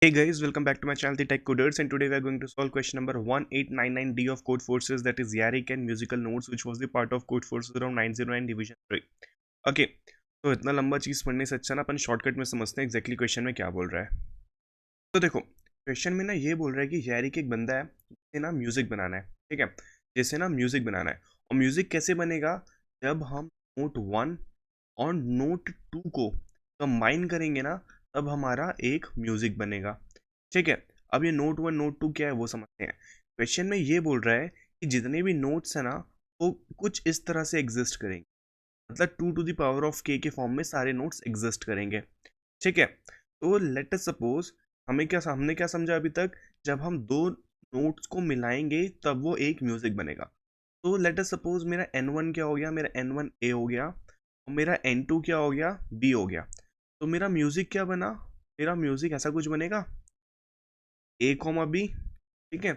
Hey guys, welcome back to my channel, The Tech Coders, and today we are going to solve question number 1899D of Code Forces, that is Yarrick and musical notes, which was the part of Code Forces around 909 division 3. Okay, तो इतना लंबा चीज पढ़ने से अच्छा ना अपन shortcut में समझते हैं एग्जैक्टली क्वेश्चन में क्या बोल रहा है। तो देखो क्वेश्चन में ना ये बोल रहा है कि यारिक एक बंदा है जिसे ना म्यूजिक बनाना है, ठीक है, जैसे ना म्यूजिक बनाना है। और म्यूजिक कैसे बनेगा? जब हम नोट 1 और नोट 2 को कंबाइन करेंगे ना, तब हमारा एक म्यूजिक बनेगा। ठीक है, अब ये नोट 1 नोट 2 क्या है वो समझते हैं। क्वेश्चन में ये बोल रहा है कि जितने भी नोट्स है ना, वो कुछ इस तरह से एग्जिस्ट करेंगे, मतलब 2 to the power of k के फॉर्म में सारे नोट्स एग्जिस्ट करेंगे। ठीक है, तो लेट अस सपोज हमने क्या समझा अभी तक, जब हम दो नोट्स को मिलाएंगे तब वो एक म्यूजिक बनेगा। तो लेट अस सपोज मेरा n1 क्या हो गया, मेरा n1 a हो गया, और मेरा n2 क्या हो गया, b हो गया। तो मेरा म्यूजिक क्या बना? मेरा म्यूजिक ऐसा कुछ बनेगा, a कॉमा b। ठीक है,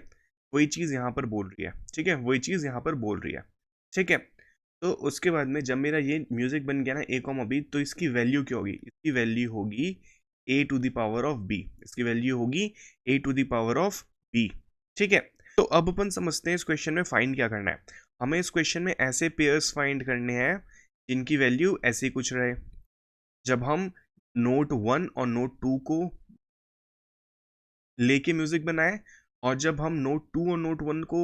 वही चीज यहाँ पर बोल रही है। ठीक है, वही चीज यहाँ पर बोल रही है। ठीक है, तो उसके बाद में जब मेरा ये म्यूजिक बन गया ना a कॉमा b, तो इसकी वैल्यू क्या होगी? इसकी वैल्यू होगी a to the power of b। इसकी वैल्यू होगी a to the power of b। ठीक है, तो अब अपन समझते हैं इस क्वेश्चन में फाइंड क्या करना है। हमें इस क्वेश्चन में ऐसे पेयर्स फाइंड करने हैं जिनकी वैल्यू ऐसी कुछ रहे। जब हम नोट 1 और नोट 2 को लेके म्यूजिक बनाए, और जब हम नोट 2 और नोट 1 को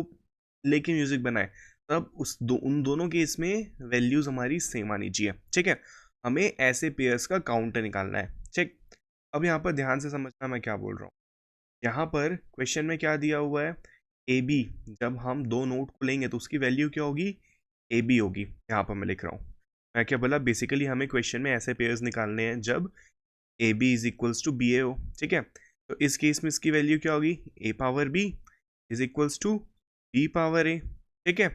लेके म्यूजिक बनाए, तब उन दोनों केस में वैल्यूज हमारी सेम आनी चाहिए। ठीक है, हमें ऐसे पेयर्स का काउंट निकालना है। ठीक, अब यहाँ पर ध्यान से समझना मैं क्या बोल रहा हूँ। यहाँ पर क्वेश्चन में क्या दिया हुआ है, ए बी। जब हम दो नोट को लेंगे तो उसकी वैल्यू क्या होगी? ए बी होगी। यहाँ पर मैं लिख रहा हूँ, मैं क्या बोला, बेसिकली हमें क्वेश्चन में ऐसे पेयर्स निकालने हैं जब a b is equals to b a हो। ठीक है, तो इस केस में इसकी वैल्यू क्या होगी? A power b is equals to b power a. ठीक है,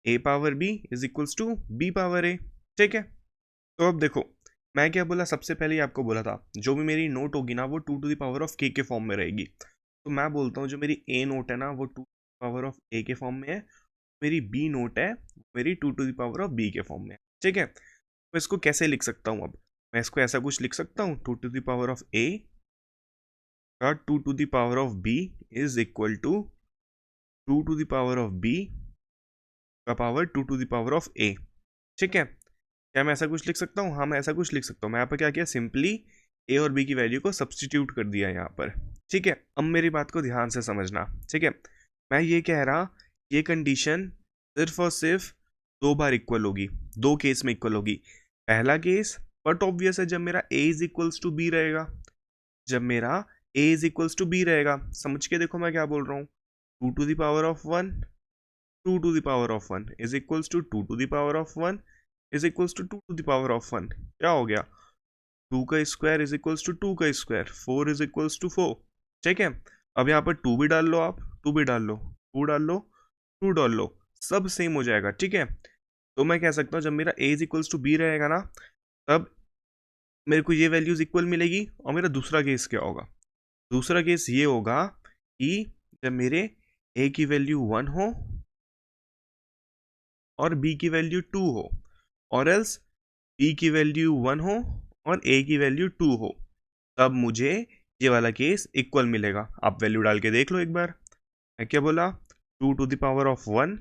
a power b is equals to b power a. ठीक है, तो अब देखो मैं क्या बोला, सबसे पहले ही आपको बोला था जो भी मेरी नोट होगी ना वो 2 to the power of k के फॉर्म में रहेगी। तो मैं बोलता हूँ जो मेरी ए नोट है ना वो 2 to the power of a के फॉर्म में है, मेरी बी नोट है मेरी 2 to the power of b के फॉर्म में है। ठीक है, तो इसको कैसे लिख सकता हूँ? अब मैं इसको ऐसा कुछ लिख सकता हूँ, 2 to the power of a का 2 to the power of b is equal to 2 to the power of b का power 2 to the power of a। ठीक है, क्या मैं ऐसा कुछ लिख सकता हूँ? हाँ, मैं ऐसा कुछ लिख सकता हूँ। मैं यहाँ पर क्या किया, सिंपली ए और बी की वैल्यू को सब्सटीट्यूट कर दिया यहाँ पर। ठीक है, अब मेरी बात को ध्यान से समझना। ठीक है, मैं ये कह रहा, ये कंडीशन सिर्फ और सिर्फ दो बार इक्वल होगी, दो केस में इक्वल होगी। पहला केस बट ऑब्वियस है, जब मेरा ए इज इक्वल्स टू बी रहेगा। जब मेरा ए इज इक्वल्स टू बी रहेगा, समझ के देखो मैं क्या बोल रहा हूँ। 2 to the power of 1, 2 to the power of 1 is equals to 2 to the power of 1 is equals to 2 to the power of 1। क्या हो गया? 2 का स्क्वायर इज इक्वल्स टू 2 का स्क्वायर, 4 इज इक्वल्स टू 4। ठीक है, अब यहाँ पर 2 भी डाल लो, आप 2 भी डाल लो, 2 डाल लो, 2 डाल लो, सब सेम हो जाएगा। ठीक है, तो मैं कह सकता हूँ जब मेरा ए इज इक्वल्स टू बी रहेगा ना, तब मेरे को ये वैल्यूज इक्वल मिलेगी। और मेरा दूसरा केस क्या होगा? दूसरा केस ये होगा कि जब मेरे ए की वैल्यू 1 हो और बी की वैल्यू 2 हो, और एल्स बी की वैल्यू 1 हो और ए की वैल्यू 2 हो, तब मुझे ये वाला केस इक्वल मिलेगा। आप वैल्यू डाल के देख लो एक बार। मैं क्या बोला? 2 to the power of 1,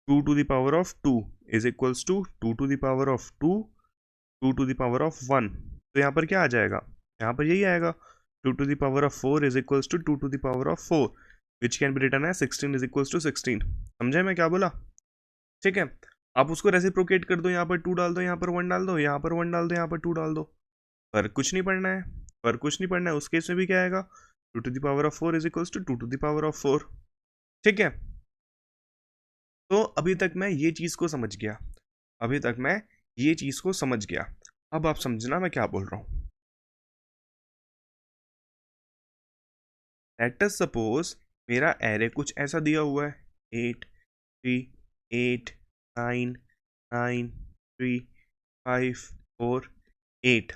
2 to the power of 2 is equals to 2 to the power of 2, 2 to the power of 1। तो यहाँ पर क्या आ जाएगा? यहाँ पर यही आएगा, 2 to the power of 4 is equals to 2 to the power of 4, which can be written as 16 is equals to 16। समझे मैं क्या बोला? ठीक है, आप उसको रेसिप्रोकेट कर दो, यहाँ पर 2 डाल दो, यहाँ पर 1 डाल दो, यहाँ पर 1 डाल दो, यहाँ पर 2 डाल दो। पर कुछ नहीं पढ़ना है, पर कुछ नहीं पढ़ना है। उस केस में भी क्या आएगा? 2 to the power of 4 is equals to 2 to the power of 4। ठीक है, तो अभी तक मैं ये चीज को समझ गया, अभी तक मैं ये चीज को समझ गया। अब आप समझना मैं क्या बोल रहा हूँ। लेट अस सपोज मेरा एरे कुछ ऐसा दिया हुआ है, 8 3 8 9 9 3 5 4 8।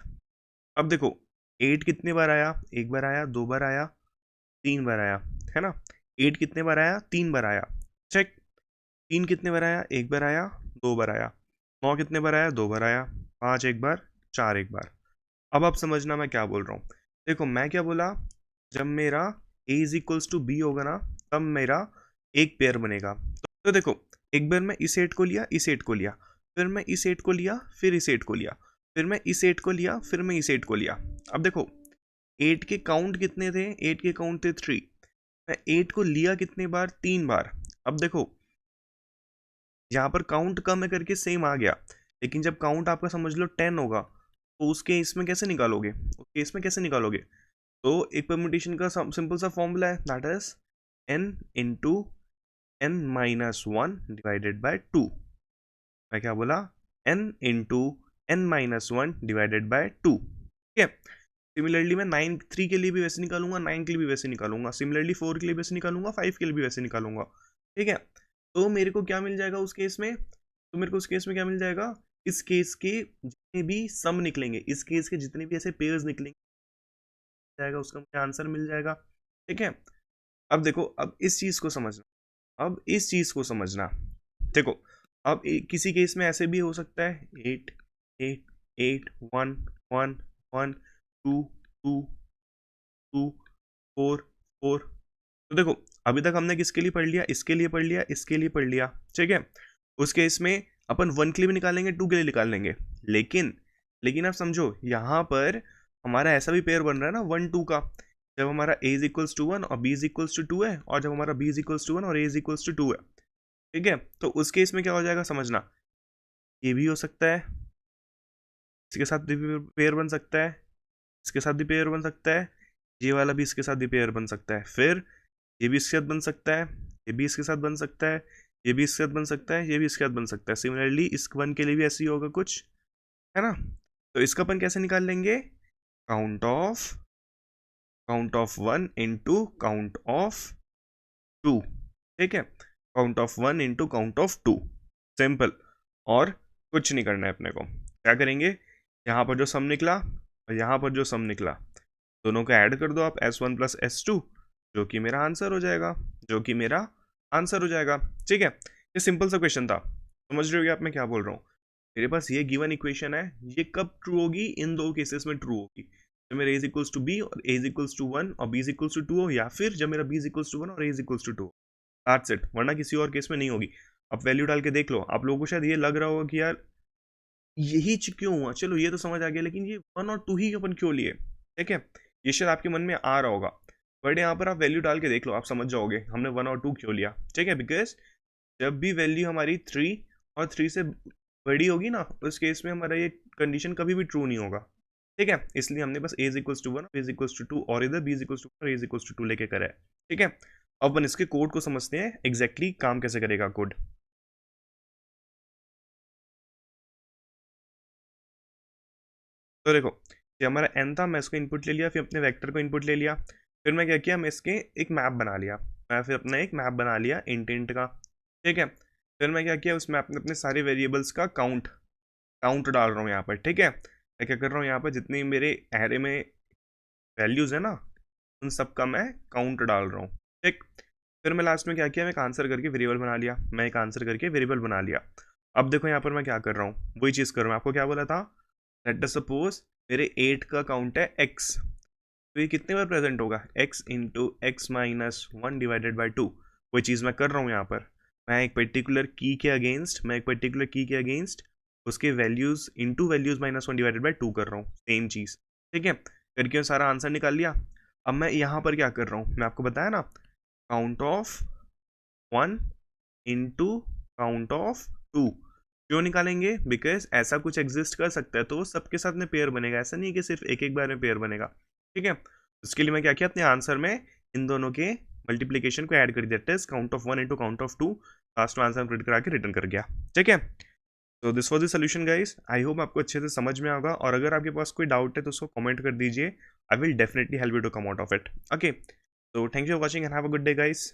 अब देखो 8 कितने बार आया? एक बार आया, दो बार आया, तीन बार आया, है ना। 8 कितने बार आया? 3 बार आया। चेक। 3 कितने बार आया? एक बार आया, दो बार आया। 9 कितने बार आया? दो बार आया। 5 एक बार, 4 एक बार। अब आप समझना मैं क्या बोल रहा हूँ। देखो मैं क्या बोला, जब मेरा a is equals to b होगा ना, तब मेरा एक पेयर बनेगा। तो देखो, एक बार मैं इस एट को लिया, इस एट को लिया, फिर मैं इस एट को लिया, फिर इस एट को लिया, फिर मैं इस एट को लिया, फिर मैं इस एट को लिया। अब देखो, एट के काउंट कितने थे, एट के काउंट थे 3। मैं एट को लिया कितने बार, 3 बार। अब देखो, यहाँ पर काउंट कम है करके सेम आ गया, लेकिन जब काउंट आपका समझ लो 10 होगा, तो उस केस में कैसे निकालोगे, उस केस में कैसे निकालोगे? तो एक परम्यूटेशन का सिंपल सा फॉर्मूला है, that is n into n minus one divided by 2। मैं क्या बोला, n into n minus one divided by 2। ठीक है। सिमिलरली मैं 9 3 के लिए भी वैसे निकालूंगा, 9 के लिए भी वैसे निकालूंगा, सिमिलरली 4 के लिए वैसे निकालूंगा, 5 के लिए भी वैसे निकालूंगा। ठीक है। तो मेरे को क्या मिल जाएगा उस केस में, तो मेरे को उस केस में क्या मिल जाएगा, इस केस के जितने भी सम निकलेंगे, इस केस के जितने भी ऐसे पेयर्स निकलेंगे जाएगा, उसका मुझे आंसर मिल जाएगा। ठीक है। अब देखो, अब इस चीज को समझना, अब इस चीज को समझना। देखो, अब किसी केस में ऐसे भी हो सकता है, 8 8 8 1 1 1 2 2 2 4 4। तो देखो, अभी तक हमने किसके लिए पढ़ लिया, इसके लिए पढ़ लिया, इसके लिए पढ़ लिया। ठीक है। उस केस में अपन 1 के लिए भी निकालेंगे, 2 के लिए निकाल लेंगे, लेकिन लेकिन आप समझो, यहाँ पर हमारा ऐसा भी पेयर बन रहा है ना 1 2 का, जब हमारा a इज इक्वल्स टू 1 और b इज इक्वल्स टू 2 है, और जब हमारा b इज इक्वल्स टू 1 और a इज इक्वल्स टू 2 है। ठीक है। तो उस केस में क्या हो जाएगा समझना, ये भी हो सकता है, इसके साथ भी पेयर बन सकता है, इसके साथ भी पेयर बन सकता है, ये वाला भी इसके साथ भी पेयर बन सकता है, फिर ये भी इसके साथ बन सकता है, ये भी इसके साथ बन सकता है, ये भी इसके साथ बन सकता है, ये भी इसके साथ बन सकता है। सिमिलरली इस वन के लिए भी ऐसे ही होगा कुछ, है ना? तो इसका अपन कैसे निकाल लेंगे, count of one into count of two. ठीक है। Count of one into count of two, simple. और कुछ नहीं करना है अपने को। क्या करेंगे, यहाँ पर जो सम निकला और यहाँ पर जो सम निकला, दोनों को ऐड कर दो आप, s1 प्लस s2, जो कि मेरा आंसर हो जाएगा, जो कि मेरा आंसर हो जाएगा। ठीक है। ये सिंपल सा क्वेश्चन था, समझ रहे हो आप मैं क्या बोल रहा हूँ? मेरे पास ये गिवन इक्वेशन है, ये कब ट्रू होगी, इन दो केसेस में ट्रू होगी, जब मेरा a is equals to b और a इज इक्वल्स टू 1 और b इज इक्वल्स टू 2 हो, या फिर जब मेरा b इज इक्वल्स टू 1 और a is equals to 2। That's it, वरना किसी और केस में नहीं होगी। अब वैल्यू डाल के देख लो, आप लोगों को शायद ये लग रहा होगा कि यार यही क्यों हुआ, चलो ये तो समझ आ गया, लेकिन ये 1 और 2 ही अपन क्यों लिए? ठीक है। ये शायद आपके मन में आ रहा होगा, बट यहाँ पर आप वैल्यू डाल के देख लो, आप समझ जाओगे हमने 1 और 2 क्यों लिया। ठीक है। बिकॉज जब भी वैल्यू हमारी 3 और 3 से बड़ी होगी ना, उस केस में हमारा ये कंडीशन कभी भी ट्रू नहीं होगा। ठीक है। इसलिए हमने बस a is equals to 1, b is equals to 2, और इधर b इज इक्वल्स टू 1 और a इज इक्वल्स टू 2 लेके करा है। ठीक है। अब अपन इसके कोड को समझते हैं, एग्जैक्टली काम कैसे करेगा कोड। तो देखो, ये हमारा n था, मैं इसको इनपुट ले लिया, फिर अपने वेक्टर को इनपुट ले लिया, फिर मैं क्या किया, मैं इसके एक मैप बना लिया, मैं फिर अपना एक मैप बना लिया इंट का। ठीक है। फिर मैं क्या किया, उस मैप में अपने सारे वेरिएबल्स का काउंट काउंट डाल रहा हूँ यहाँ पर। ठीक है। मैं क्या कर रहा हूँ, यहाँ पर जितनी मेरे एरे में वैल्यूज़ है ना, उन सब का मैं काउंट डाल रहा हूँ। ठीक। फिर मैं लास्ट में क्या किया, मैं एक आंसर करके वेरिएबल बना लिया, मैं एक आंसर करके वेरिएबल बना लिया। अब देखो यहाँ पर मैं क्या कर रहा हूँ, वही चीज़ कर रहा हूँ, आपको क्या बोला था, लेट अस सपोज मेरे 8 का काउंट है x, तो ये कितने बार प्रेजेंट होगा, x into x minus one divided by 2। वही चीज़ मैं कर रहा हूँ यहाँ पर, मैं एक पर्टिकुलर की के अगेंस्ट उसके values into values minus one divided by 2 कर रहा हूँ, सेम चीज़। ठीक है। करके सारा आंसर निकाल लिया। अब मैं यहाँ पर क्या कर रहा हूँ, मैं आपको बताया ना, count of 1 into count of 2। क्यों निकालेंगे, बिकॉज ऐसा कुछ एग्जिस्ट कर सकता है, तो वो सबके साथ में पेयर बनेगा, ऐसा नहीं है कि सिर्फ एक एक बार में पेयर बनेगा। ठीक है। उसके लिए मैं क्या किया, अपने आंसर में इन दोनों के मल्टीप्लीकेशन को ऐड कर दिया, test count of 1 into count of 2, last में आंसर प्रिंट करा के रिटर्न कर गया। ठीक है। तो this was the solution guys, I hope आपको अच्छे से समझ में आएगा, और अगर आपके पास कोई डाउट है तो उसको कमेंट कर दीजिए, I will definitely help you to come out of it. Okay, तो thank you for watching and have a good day guys.